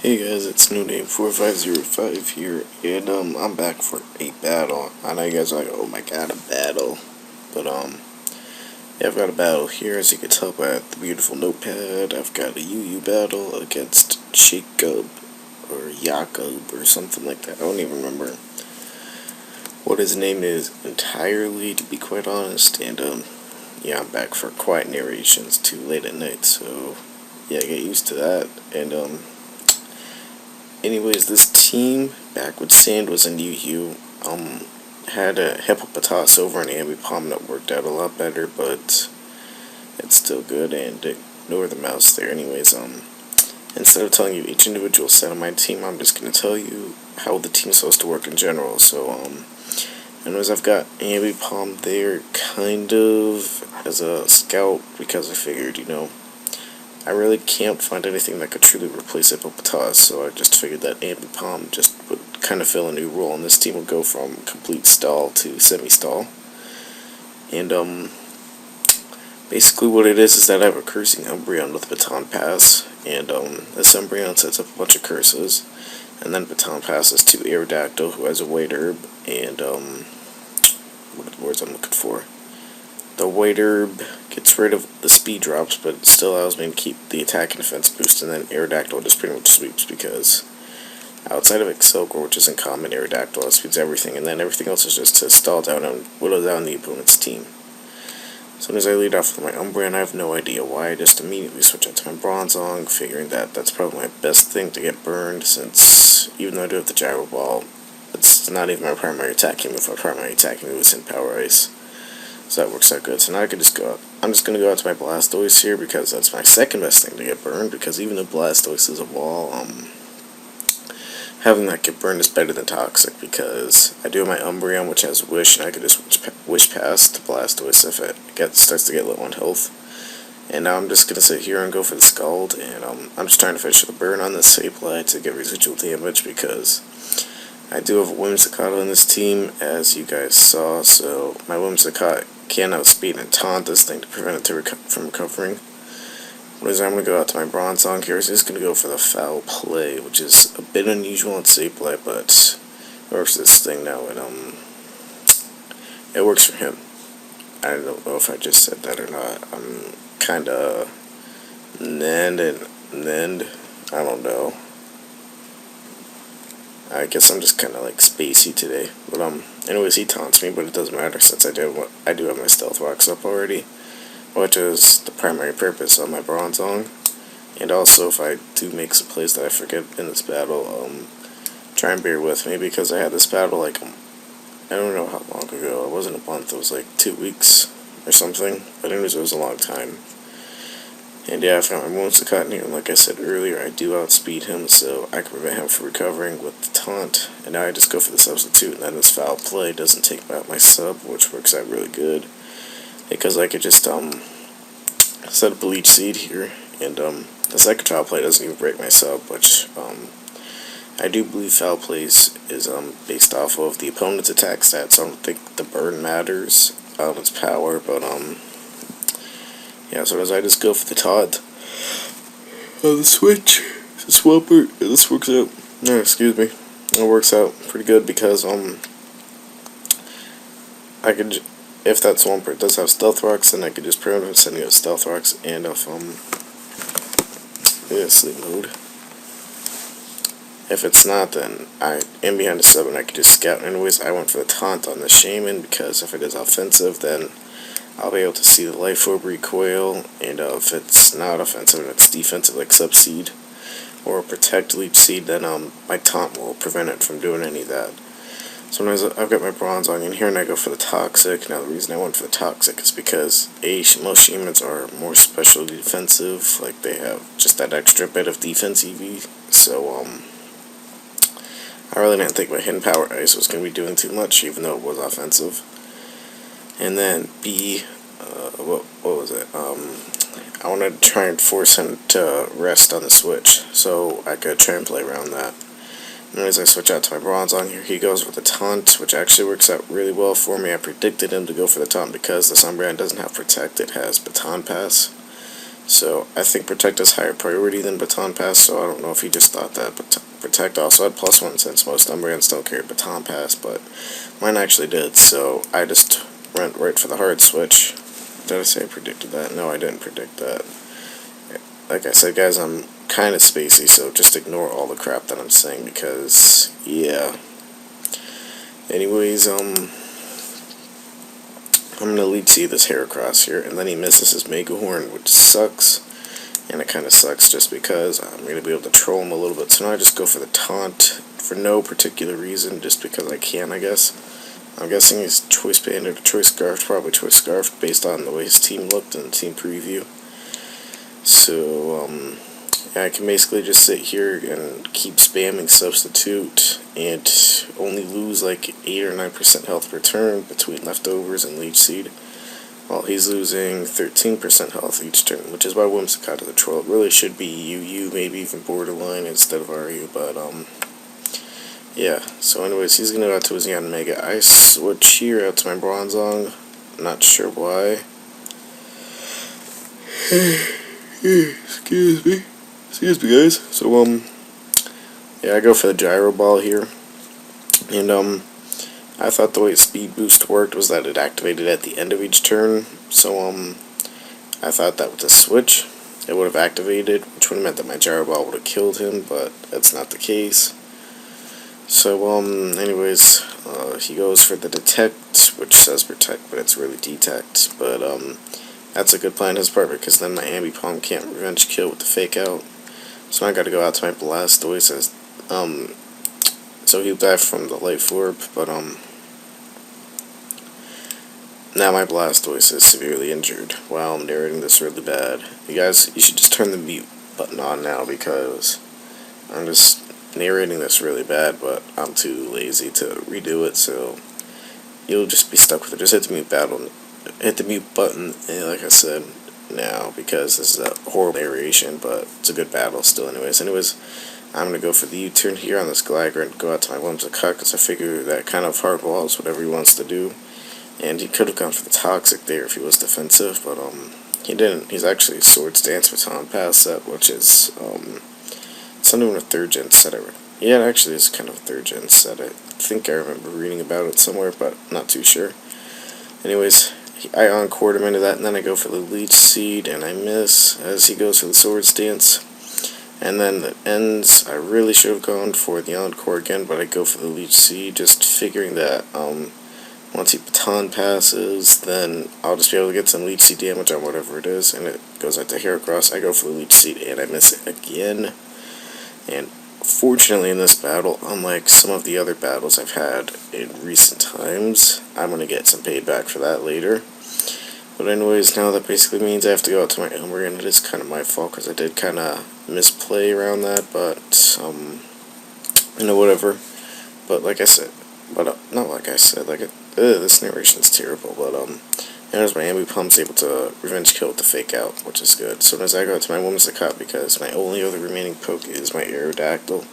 Hey guys, it's noname4505 here, and I'm back for a battle. I know you guys are like, oh my god, a battle. But yeah, I've got a battle here, as you can tell by the beautiful notepad. I've got a UU battle against Jacob, or Jacob, or something like that. I don't even remember what his name is entirely, to be quite honest. And yeah, I'm back for quiet narrations too late at night, so yeah, get used to that. And anyways, this team back with Sand was in UU. Had a Hippopotas over an Ambipom that worked out a lot better, but it's still good. And ignore the mouse there. Anyways, instead of telling you each individual set on my team, I'm just gonna tell you how the team's supposed to work in general. So anyways, I've got Ambipom there, kind of as a scout, because I figured, I really can't find anything that could truly replace Hippopotas, so I just figured that Ambipom just would kind of fill a new role, and this team would go from complete stall to semi-stall. And basically what it is that I have a cursing Umbreon with Baton Pass, and this Umbreon sets up a bunch of curses, and then Baton passes to Aerodactyl, who has a White Herb, and what are the words I'm looking for? The White Herb gets rid of the speed drops, but it still allows me to keep the attack and defense boost, and then Aerodactyl just pretty much sweeps, because outside of Excelgor, which isn't common, Aerodactyl outspeeds everything, and then everything else is just to stall down and whittle down the opponent's team. As soon as I lead off with my Umbreon, I have no idea why. I just immediately switch out to my Bronzong, figuring that that's probably my best thing to get burned, since even though I do have the Gyro Ball, it's not even my primary attacking move. My primary attacking move is in Power Ice. So that works out good. So now I can just go out. I'm just going to go out to my Blastoise here, because that's my second best thing to get burned, because even though Blastoise is a wall, having that get burned is better than Toxic, because I do have my Umbreon, which has Wish, and I could just Wish past to Blastoise if it starts to get low on health. And now I'm just going to sit here and go for the Scald, and I'm just trying to finish the burn on this Sableye to get residual damage, because I do have a Whimsicott on this team, as you guys saw, so my Whimsicott can outspeed and taunt this thing to prevent it from recovering. I'm going to go out to my Bronzong here. So he's going to go for the Foul Play, which is a bit unusual in Sableye, but it works for this thing now, and it works for him. I don't know if I just said that or not. I'm kind of Nend. I don't know. I guess I'm just kind of like spacey today. But anyways, he taunts me, but it doesn't matter, since I do have my Stealth Rocks up already, which is the primary purpose of my Bronzong. And also, if I do make some plays that I forget in this battle, try and bear with me, because I had this battle like, I don't know how long ago. It wasn't a month, it was like 2 weeks or something. But anyways, it was a long time. And yeah, I found my Whimsicott in here, and like I said earlier, I do outspeed him, so I can prevent him from recovering with the taunt. And now I just go for the substitute, and then this Foul Play doesn't take out my sub, which works out really good, because I could just set up a Leech Seed here, and the second Foul Play doesn't even break my sub, which I do believe Foul Plays is based off of the opponent's attack stats, so I don't think the burn matters on its power, but yeah, so as I just go for the taunt on the switch, the Swampert, this works out, excuse me, it works out pretty good, because I could, if that Swampert does have Stealth Rocks, then I could just prevent him sending out Stealth Rocks, and if sleep mode. If it's not, then I am behind the sub, and I could just scout. Anyways, I went for the taunt on the Shaman, because if it is offensive, then I'll be able to see the Life Orb recoil, and if it's not offensive and it's defensive, like Subseed or Protect Leech Seed, then my taunt will prevent it from doing any of that. Sometimes I've got my Bronzong in here, and I go for the Toxic. Now, the reason I went for the Toxic is because most Shamans are more specialty defensive, like they have just that extra bit of defense EV, so I really didn't think my Hidden Power Ice was going to be doing too much, even though it was offensive. And then B, what was it? I wanted to try and force him to rest on the switch, so I could try and play around that. Anyways, I switch out to my Bronzong here. He goes with the taunt, which actually works out really well for me. I predicted him to go for the taunt, because the Umbreon doesn't have Protect, it has Baton Pass. So I think Protect is higher priority than Baton Pass, so I don't know if he just thought that. But Protect also had +1 since most Umbrians don't carry Baton Pass, but mine actually did, so I just went right for the hard switch. Did I say I predicted that? No, I didn't predict that. Like I said, guys, I'm kind of spacey, so just ignore all the crap that I'm saying because, yeah. Anyways, I'm gonna lead see this Heracross here, and then he misses his Mega Horn, which sucks. And it kind of sucks just because I'm gonna be able to troll him a little bit. So now I just go for the taunt for no particular reason, just because I can, I guess. I'm guessing he's Choice Banded or Choice Scarfed, probably Choice Scarfed, based on the way his team looked in the team preview. So, I can basically just sit here and keep spamming Substitute and only lose like 8 or 9% health per turn between Leftovers and Leech Seed, while he's losing 13% health each turn, which is why Whimsicott is a troll. It really should be UU, maybe even Borderline instead of RU, but, yeah. So anyways, he's gonna go out to his Yanmega. I switch here out to my Bronzong, not sure why. Excuse me, guys. So, yeah, I go for the Gyro Ball here, and, I thought the way Speed Boost worked was that it activated at the end of each turn, so, I thought that with the switch, it would have activated, which would have meant that my Gyro Ball would have killed him, but that's not the case. So, anyways, he goes for the Detect, which says Protect, but it's really Detect, but, that's a good plan on his part, because then my Ambipom can't revenge kill with the Fake Out. So I gotta go out to my Blastoise, so he'll die from the Life Orb, but, now my Blastoise is severely injured. Wow, I'm narrating this really bad. You guys, you should just turn the mute button on now, because I'm just narrating this really bad, but I'm too lazy to redo it, so you'll just be stuck with it. Just hit the mute button, and like I said, now, because this is a horrible narration, but it's a good battle still anyways. I'm going to go for the U-turn here on this Gligar and go out to my Whimsicott, because I figure that kind of hardballs whatever he wants to do. And he could have gone for the Toxic there if he was defensive, but he didn't. He's actually Swords Dance Baton Pass set, which is, it's not even a 3rd gen set. Yeah, it actually is kind of a 3rd gen set. I think I remember reading about it somewhere, but not too sure. Anyways, I encored him into that, and then I go for the Leech Seed, and I miss as he goes for the Swords Dance. And then it ends. I really should have gone for the Encore again, but I go for the Leech Seed, just figuring that, once he Baton Passes, then I'll just be able to get some Leech Seed damage on whatever it is, and it goes out to Heracross. I go for the Leech Seed, and I miss it again. And fortunately in this battle, unlike some of the other battles I've had in recent times, I'm going to get some payback for that later. But anyways, now that basically means I have to go out to my Umbreon. It is kind of my fault, because I did kind of misplay around that, but, whatever. But like I said, not like I said, this narration's terrible, but, as my Ambipump's able to revenge kill with the Fake Out, which is good. So as I go out to my Whimsicott, because my only other remaining poke is my Aerodactyl.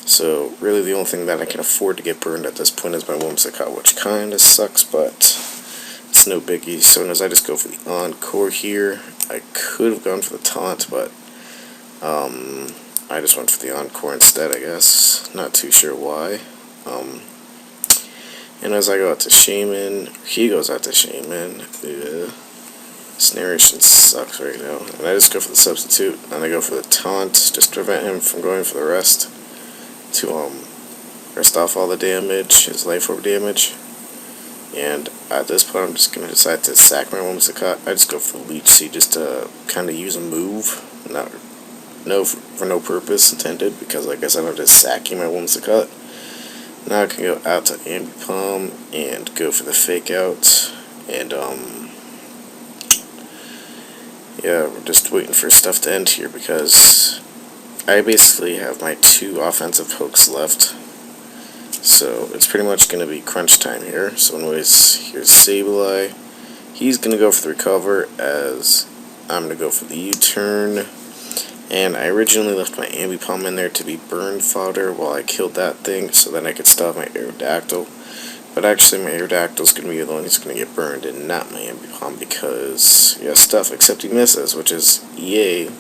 So really the only thing that I can afford to get burned at this point is my Whimsicott, which kind of sucks, but it's no biggie. So as I just go for the Encore here, I could have gone for the Taunt, but I just went for the Encore instead, I guess. Not too sure why. And as I go out to Shaman, he goes out to Shaman. This narration sucks right now. And I just go for the Substitute, and I go for the Taunt, just to prevent him from going for the rest, to rest off all the damage, his Life Orb damage. And at this point, I'm just going to decide to sack my Whimsicott. I just go for the Leech Seed, just to kind of use a move, for no purpose intended, because like I said, I'm just sacking my Whimsicott. Now I can go out to Ambipom and go for the Fake Out, and yeah, we're just waiting for stuff to end here, because I basically have my 2 offensive pokes left, so it's pretty much going to be crunch time here. So anyways, here's Sableye. He's going to go for the Recover, as I'm going to go for the U-turn. And I originally left my Ambipom in there to be burn fodder while I killed that thing, so then I could stop my Aerodactyl. But actually, my Aerodactyl's gonna be the one who's gonna get burned, and not my Ambipom, because he has stuff, except he misses, which is EA,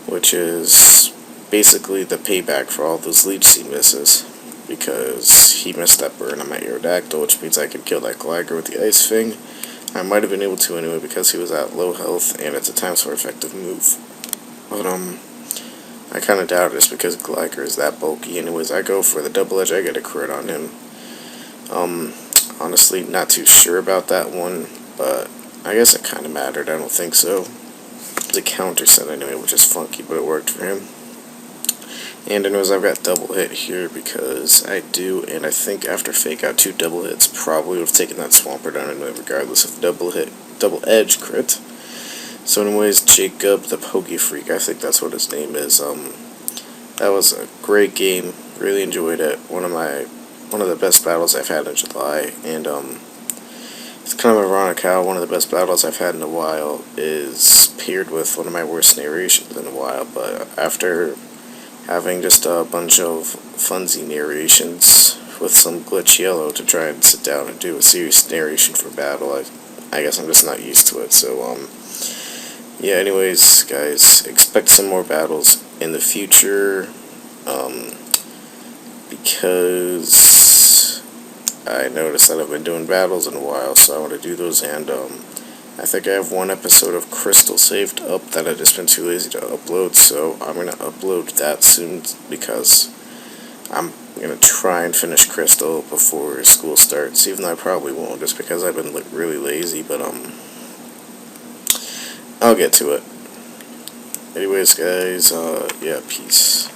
which is basically the payback for all those Leech Seed misses, because he missed that burn on my Aerodactyl, which means I could kill that Gligar with the Ice Fang. I might have been able to anyway, because he was at low health, and it's a times 4 effective move. But, I kind of doubt it's because Gligar is that bulky. Anyways, I go for the double edge, I get a crit on him. Honestly, not too sure about that one, but I guess it kind of mattered. I don't think so. It's a counter set anyway, which is funky, but it worked for him. And anyways, I've got double hit here because I do, and I think after Fake Out 2 double hits, probably would have taken that Swampert down anyway, regardless of double edge crit. So anyways, JacobthePokefreak, I think that's what his name is. That was a great game. Really enjoyed it. One of the best battles I've had in July, and it's kind of ironic how one of the best battles I've had in a while is paired with one of my worst narrations in a while. But after having just a bunch of funsy narrations with some glitch yellow to try and sit down and do a serious narration for battle, I guess I'm just not used to it. So yeah, anyways, guys, expect some more battles in the future, because I noticed that I've been doing battles in a while, so I want to do those, and I think I have one episode of Crystal saved up that I've just been too lazy to upload, so I'm going to upload that soon, because I'm going to try and finish Crystal before school starts, even though I probably won't, just because I've been really lazy, but I'll get to it. Anyways, guys, yeah, peace.